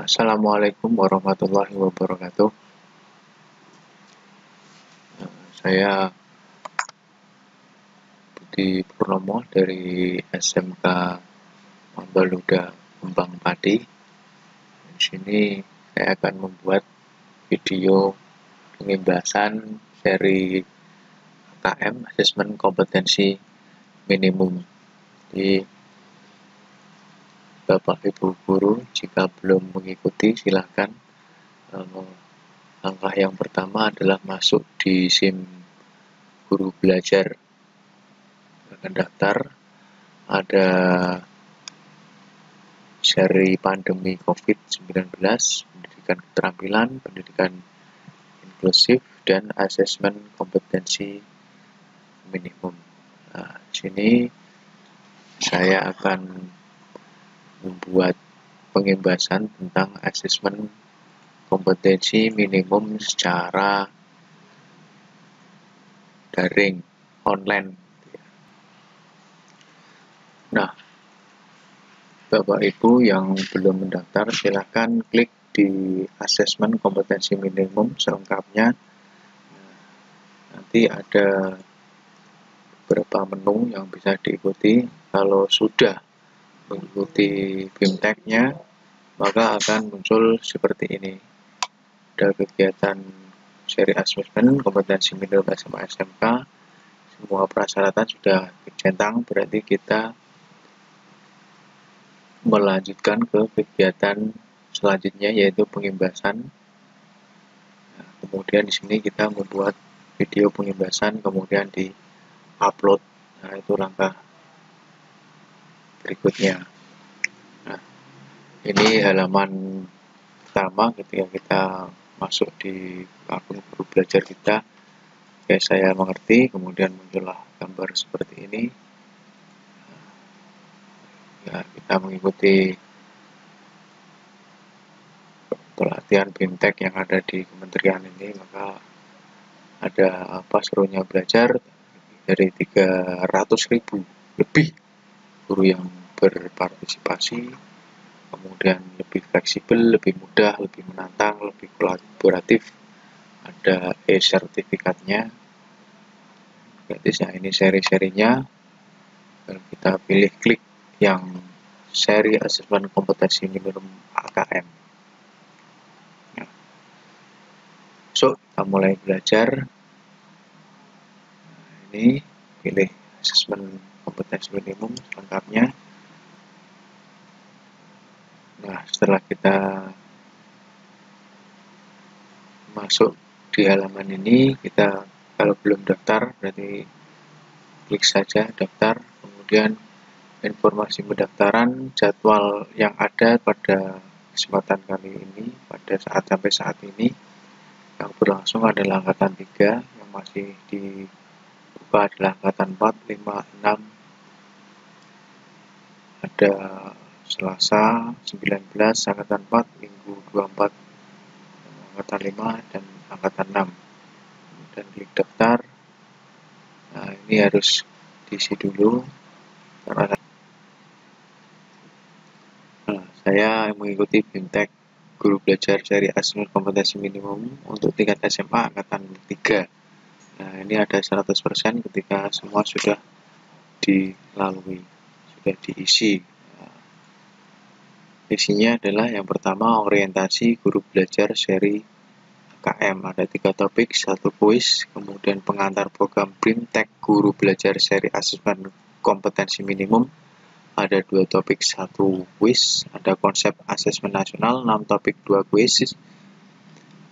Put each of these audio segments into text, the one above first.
Assalamualaikum warahmatullahi wabarakatuh. Saya Budi Purnomo dari SMK Mambaluda Kembang Padi. Di sini saya akan membuat video penjelasan seri KM Asesmen Kompetensi Minimum. Jadi Bapak Ibu Guru jika belum mengikuti silahkan. Langkah yang pertama adalah masuk di SIM Guru Belajar. Akan daftar, ada seri pandemi COVID-19, pendidikan keterampilan, pendidikan inklusif, dan asesmen kompetensi minimum. Nah, di sini saya akan membuat pengembasan tentang asesmen kompetensi minimum secara daring, online. Nah, Bapak Ibu yang belum mendaftar silahkan klik di asesmen kompetensi minimum selengkapnya. Nanti ada beberapa menu yang bisa diikuti. Kalau sudah mengikuti BIMTEK-nya, maka akan muncul seperti ini. Ada kegiatan seri asesmen kompetensi minimum SMA SMK. Semua persyaratan sudah dicentang, berarti kita melanjutkan ke kegiatan selanjutnya, yaitu pengembasan. Nah, kemudian di sini kita membuat video pengembasan, kemudian di-upload. Nah, itu langkah berikutnya. Nah, ini halaman pertama ketika kita masuk di akun Guru Belajar kita. Oke, saya mengerti, kemudian muncullah gambar seperti ini. Ya, kita mengikuti pelatihan BIMTEK yang ada di kementerian ini, maka ada apa serunya belajar dari 300.000 lebih guru yang berpartisipasi, kemudian lebih fleksibel, lebih mudah, lebih menantang, lebih kolaboratif. Ada e-sertifikatnya. Berarti nah ini seri-serinya. Kita pilih klik yang seri asesmen kompetensi minimum AKM. So, kita mulai belajar. Nah, ini pilih asesmen kompetensi minimum lengkapnya. Nah, setelah kita masuk di halaman ini, kita kalau belum daftar berarti klik saja daftar, kemudian informasi pendaftaran, jadwal yang ada pada kesempatan kali ini, pada sampai saat ini yang berlangsung adalah angkatan 3, yang masih dibuka adalah angkatan 4, 5, 6, ada Selasa 19 angkatan 4, Minggu 24 angkatan 5, dan angkatan 6. Dan klik daftar. Nah, ini harus diisi dulu. Nah, saya mengikuti BIMTEK Guru Belajar seri asesmen kompetensi minimum untuk tingkat SMA angkatan 3. Nah, ini ada 100% ketika semua sudah dilalui, sudah diisi. Nah, isinya adalah yang pertama orientasi guru belajar seri KM, ada 3 topik, 1 kuis, kemudian pengantar program BIMTEK Guru Belajar seri asesmen kompetensi minimum, ada 2 topik, 1 kuis, ada konsep asesmen nasional, 6 topik, 2 kuis,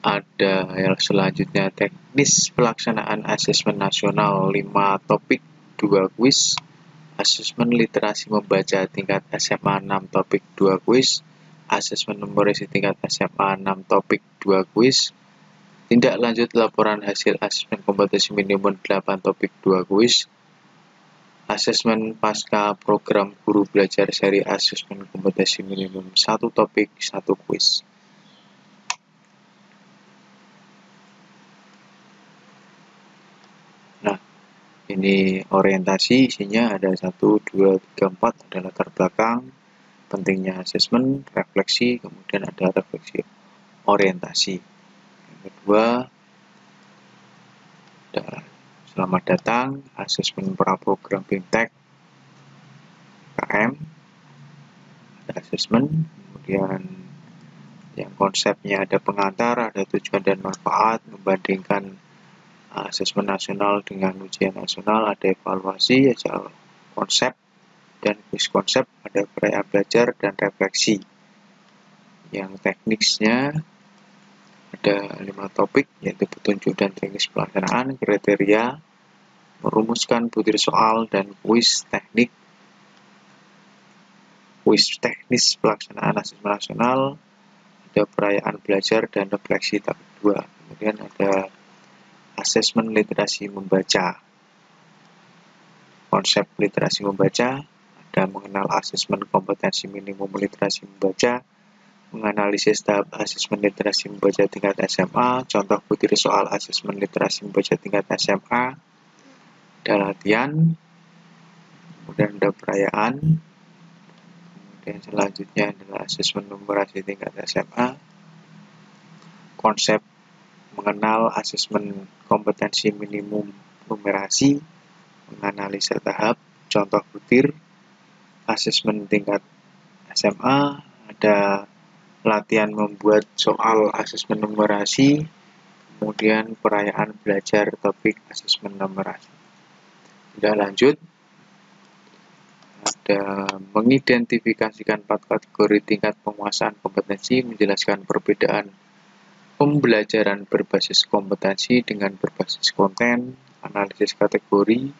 ada yang selanjutnya teknis pelaksanaan asesmen nasional, 5 topik, 2 kuis, asesmen literasi membaca tingkat SMA 6 topik, 2 kuis, asesmen numerisi tingkat SMA 6 topik, 2 kuis, tindak lanjut laporan hasil asesmen kompetensi minimum 8 topik, 2 kuis, asesmen pasca program guru belajar seri asesmen kompetensi minimum 1 topik, 1 kuis. Nah, ini orientasi, isinya ada 1, 2, 3, 4, ada latar belakang, pentingnya asesmen, refleksi, kemudian ada refleksi orientasi. Yang kedua, ada selamat datang, asesmen praprogram BIMTEK KM, ada asesmen, kemudian yang konsepnya ada pengantar, ada tujuan dan manfaat, membandingkan asesmen nasional dengan ujian nasional, ada evaluasi, ada konsep dan kuis konsep, ada perayaan belajar dan refleksi. Yang teknisnya ada 5 topik, yaitu petunjuk dan teknis pelaksanaan, kriteria, merumuskan butir soal, dan kuis teknis pelaksanaan asesmen nasional, ada perayaan belajar dan refleksi tahap 2. Kemudian ada asesmen literasi membaca. Konsep literasi membaca, ada mengenal asesmen kompetensi minimum literasi membaca, menganalisis tahap asesmen literasi membaca tingkat SMA, contoh butir soal asesmen literasi membaca tingkat SMA, ada latihan, kemudian ada perayaan, kemudian selanjutnya adalah asesmen numerasi tingkat SMA, konsep mengenal asesmen kompetensi minimum numerasi, menganalisa tahap, contoh butir, asesmen tingkat SMA, ada latihan membuat soal asesmen numerasi, kemudian perayaan belajar topik asesmen numerasi. Sudah lanjut, ada mengidentifikasikan 4 kategori tingkat penguasaan kompetensi, menjelaskan perbedaan pembelajaran berbasis kompetensi dengan berbasis konten, analisis kategori,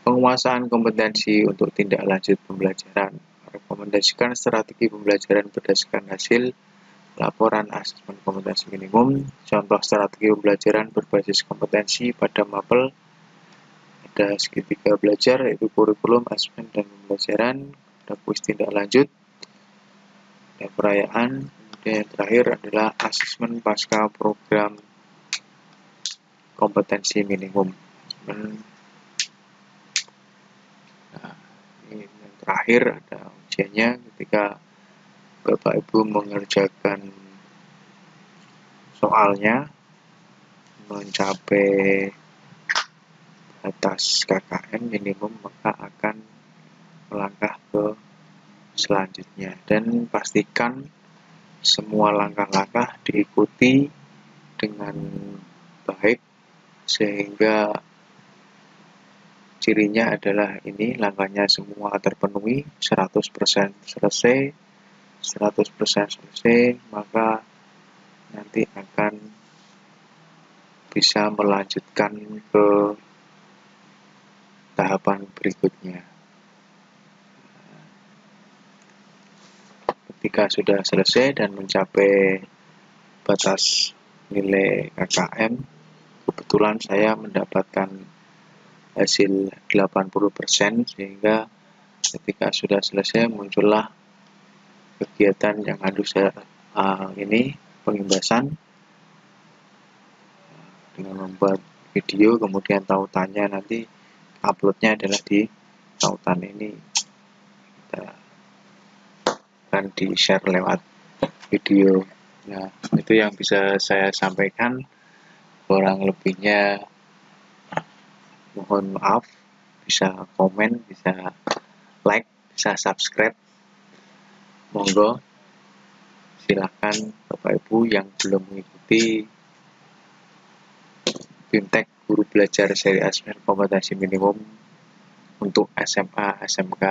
penguasaan kompetensi untuk tindak lanjut pembelajaran, rekomendasikan strategi pembelajaran berdasarkan hasil laporan asesmen kompetensi minimum, contoh strategi pembelajaran berbasis kompetensi pada mapel, ada segitiga belajar, yaitu kurikulum, asesmen, dan pembelajaran, ada kuis tindak lanjut, ada perayaan, dan yang terakhir adalah asesmen pasca program kompetensi minimum. Nah, ini yang terakhir ada ujiannya ketika Bapak Ibu mengerjakan soalnya mencapai batas KKM minimum, maka akan melangkah ke selanjutnya, dan pastikan semua langkah-langkah diikuti dengan baik sehingga cirinya adalah ini, langkahnya semua terpenuhi, 100% selesai, 100% selesai, maka nanti akan bisa melanjutkan ke tahapan berikutnya. Ketika sudah selesai dan mencapai batas nilai KKM, kebetulan saya mendapatkan hasil 80%, sehingga ketika sudah selesai muncullah kegiatan yang harus saya ini pengimbasan dengan membuat video, kemudian tautannya nanti uploadnya adalah di tautan ini, kita akan di-share lewat video. Nah, itu yang bisa saya sampaikan. Kurang lebihnya mohon maaf. Bisa komen, bisa like, bisa subscribe. Monggo silahkan Bapak Ibu yang belum mengikuti BIMTEK Guru Belajar Seri Asesmen Kompetensi Minimum untuk SMA, SMK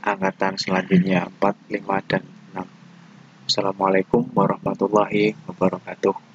angkatan selanjutnya 4, 5, dan 6. Assalamualaikum warahmatullahi wabarakatuh.